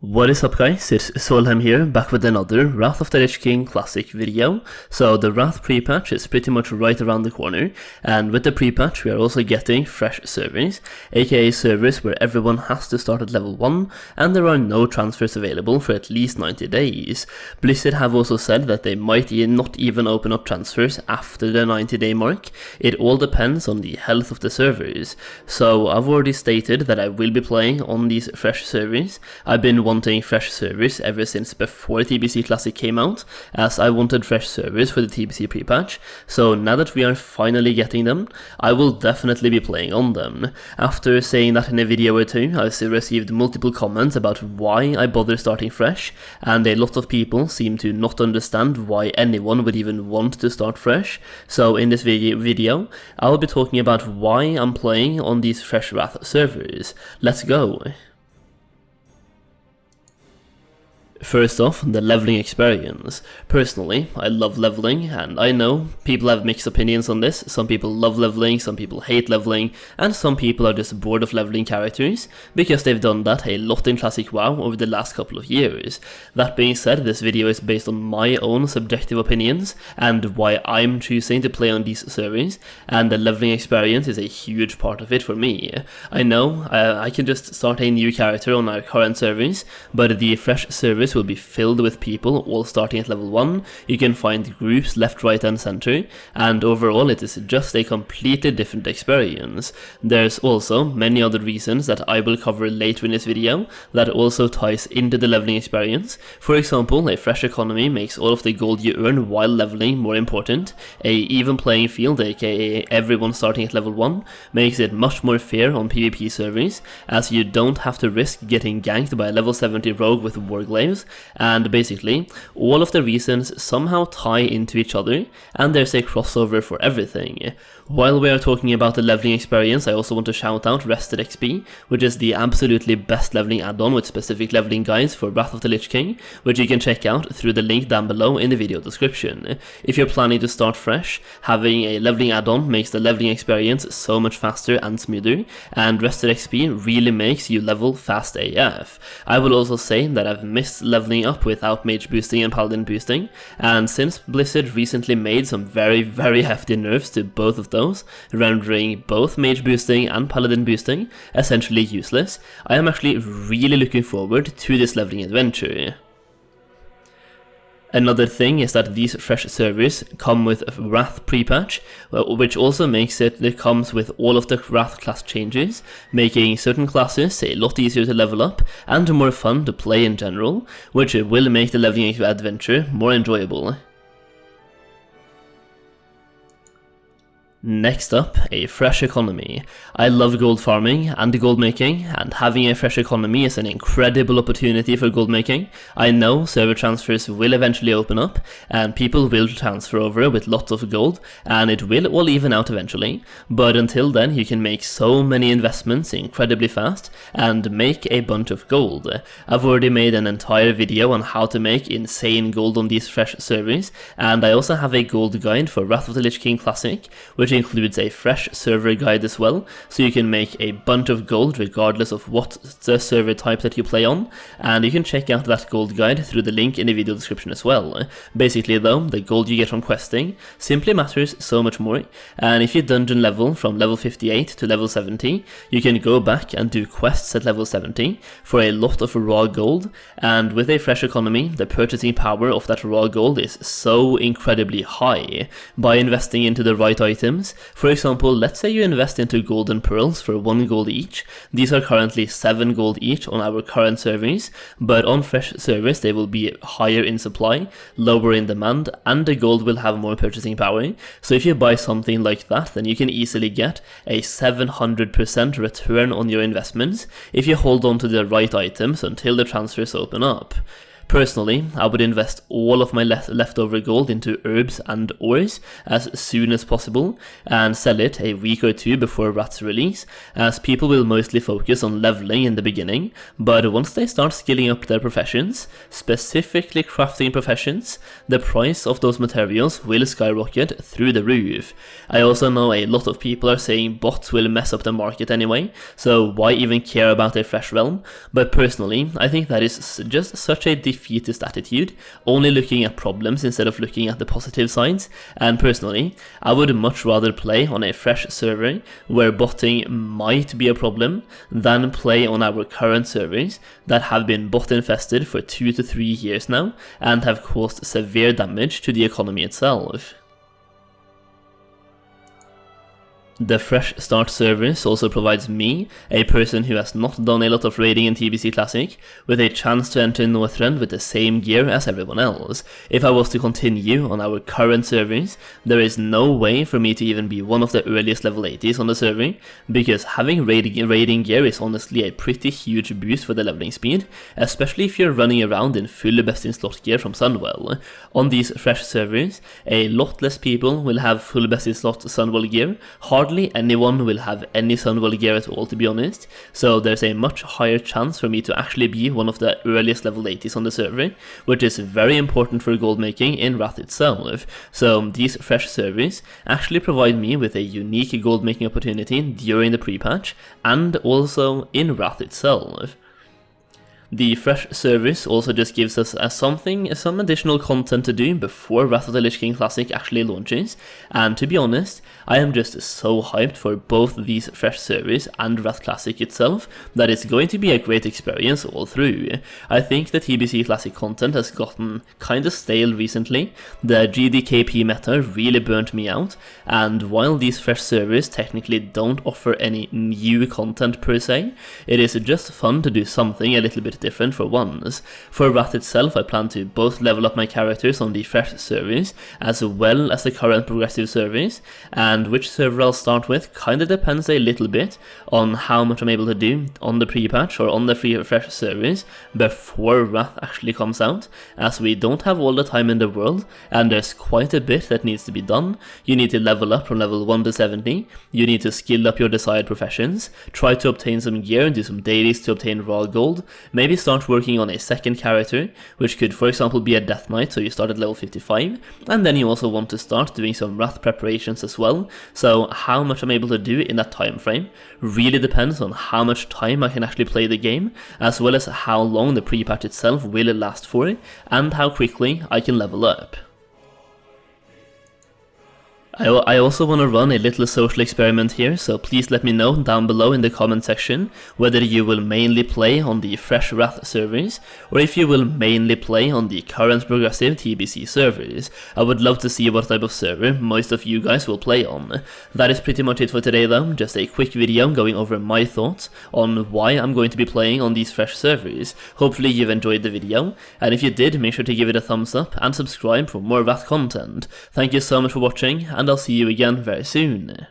What is up guys, it's Solheim here, back with another Wrath of the Lich King Classic video. So the Wrath pre-patch is pretty much right around the corner, and with the pre-patch we are also getting fresh servers, aka servers where everyone has to start at level 1 and there are no transfers available for at least 90 days. Blizzard have also said that they might not even open up transfers after the 90-day mark. It all depends on the health of the servers. So I've already stated that I will be playing on these fresh servers. I've been wanting fresh servers ever since before TBC Classic came out, as I wanted fresh servers for the TBC pre-patch, so now that we are finally getting them, I will definitely be playing on them. After saying that in a video or two, I've received multiple comments about why I bother starting fresh, and a lot of people seem to not understand why anyone would even want to start fresh, so in this video, I'll be talking about why I'm playing on these fresh Wrath servers. Let's go! First off, the leveling experience. Personally, I love leveling, and I know people have mixed opinions on this. Some people love leveling, some people hate leveling, and some people are just bored of leveling characters, because they've done that a lot in Classic WoW over the last couple of years. That being said, this video is based on my own subjective opinions, and why I'm choosing to play on these servers, and the leveling experience is a huge part of it for me. I know, I can just start a new character on our current servers, but the fresh servers will be filled with people all starting at level 1, you can find groups left, right and center, and overall it is just a completely different experience. There's also many other reasons that I will cover later in this video that also ties into the leveling experience. For example, a fresh economy makes all of the gold you earn while leveling more important, a even playing field, aka everyone starting at level 1, makes it much more fair on PvP servers, as you don't have to risk getting ganked by a level 70 rogue with warglaves, and basically all of the reasons somehow tie into each other, and there's a crossover for everything. While we are talking about the leveling experience, I also want to shout out RestedXP, which is the absolutely best leveling add-on with specific leveling guides for Wrath of the Lich King, which you can check out through the link down below in the video description. If you're planning to start fresh, having a leveling add-on makes the leveling experience so much faster and smoother, and RestedXP really makes you level fast AF. I will also say that I've missed leveling up without mage boosting and paladin boosting, and since Blizzard recently made some very hefty nerfs to both of those, rendering both mage boosting and paladin boosting essentially useless, I am actually really looking forward to this leveling adventure. Another thing is that these fresh servers come with a Wrath pre-patch, which also makes it comes with all of the Wrath class changes, making certain classes a lot easier to level up and more fun to play in general, which will make the leveling adventure more enjoyable. Next up, a fresh economy. I love gold farming and gold making, and having a fresh economy is an incredible opportunity for gold making. I know server transfers will eventually open up, and people will transfer over with lots of gold, and it will all even out eventually, but until then you can make so many investments incredibly fast, and make a bunch of gold. I've already made an entire video on how to make insane gold on these fresh servers, and I also have a gold guide for Wrath of the Lich King Classic, which includes a fresh server guide as well, so you can make a bunch of gold regardless of what the server type that you play on, and you can check out that gold guide through the link in the video description as well. Basically though, the gold you get from questing simply matters so much more, and if you dungeon level from level 58 to level 70, you can go back and do quests at level 70 for a lot of raw gold, and with a fresh economy, the purchasing power of that raw gold is so incredibly high. By investing into the right items, for example, let's say you invest into golden pearls for 1 gold each. These are currently 7 gold each on our current servers, but on fresh servers they will be higher in supply, lower in demand, and the gold will have more purchasing power. So if you buy something like that, then you can easily get a 700% return on your investments if you hold on to the right items until the transfers open up. Personally, I would invest all of my leftover gold into herbs and ores as soon as possible and sell it a week or two before Wrath's release, as people will mostly focus on leveling in the beginning, but once they start skilling up their professions, specifically crafting professions, the price of those materials will skyrocket through the roof. I also know a lot of people are saying bots will mess up the market anyway, so why even care about a fresh realm? But personally, I think that is just such a defeatist attitude, only looking at problems instead of looking at the positive sides, and personally, I would much rather play on a fresh server where botting might be a problem than play on our current servers that have been bot infested for 2 to 3 years now and have caused severe damage to the economy itself. The Fresh Start service also provides me, a person who has not done a lot of raiding in TBC Classic, with a chance to enter Northrend with the same gear as everyone else. If I was to continue on our current servers, there is no way for me to even be one of the earliest level 80s on the server, because having raiding gear is honestly a pretty huge boost for the leveling speed, especially if you're running around in full best in slot gear from Sunwell. On these Fresh servers, a lot less people will have full best in slot Sunwell gear, hardly anyone will have any Sunwell gear at all, to be honest, so there's a much higher chance for me to actually be one of the earliest level 80s on the server, which is very important for gold making in Wrath itself. So these Fresh servers actually provide me with a unique gold making opportunity during the pre-patch and also in Wrath itself. The Fresh service also just gives us some additional content to do before Wrath of the Lich King Classic actually launches, and to be honest, I am just so hyped for both these Fresh service and Wrath Classic itself that it's going to be a great experience all through. I think the TBC Classic content has gotten kinda stale recently, the GDKP meta really burnt me out, and while these Fresh servers technically don't offer any new content per se, it is just fun to do something a little bit different for once. For Wrath itself, I plan to both level up my characters on the Fresh servers as well as the current progressive servers, and which server I'll start with kinda depends a little bit on how much I'm able to do on the pre-patch or on the Fresh servers before Wrath actually comes out, as we don't have all the time in the world and there's quite a bit that needs to be done. You need to level up from level 1 to 70, you need to skill up your desired professions, try to obtain some gear and do some dailies to obtain raw gold, maybe start working on a second character, which could for example be a Death Knight, so you start at level 55, and then you also want to start doing some Wrath preparations as well. So how much I'm able to do in that time frame really depends on how much time I can actually play the game, as well as how long the pre-patch itself will last for, and how quickly I can level up. I also want to run a little social experiment here, so please let me know down below in the comment section whether you will mainly play on the Fresh Wrath servers, or if you will mainly play on the current progressive TBC servers. I would love to see what type of server most of you guys will play on. That is pretty much it for today though, just a quick video going over my thoughts on why I'm going to be playing on these Fresh servers. Hopefully you've enjoyed the video, and if you did, make sure to give it a thumbs up and subscribe for more Wrath content. Thank you so much for watching, and I'll see you again very soon.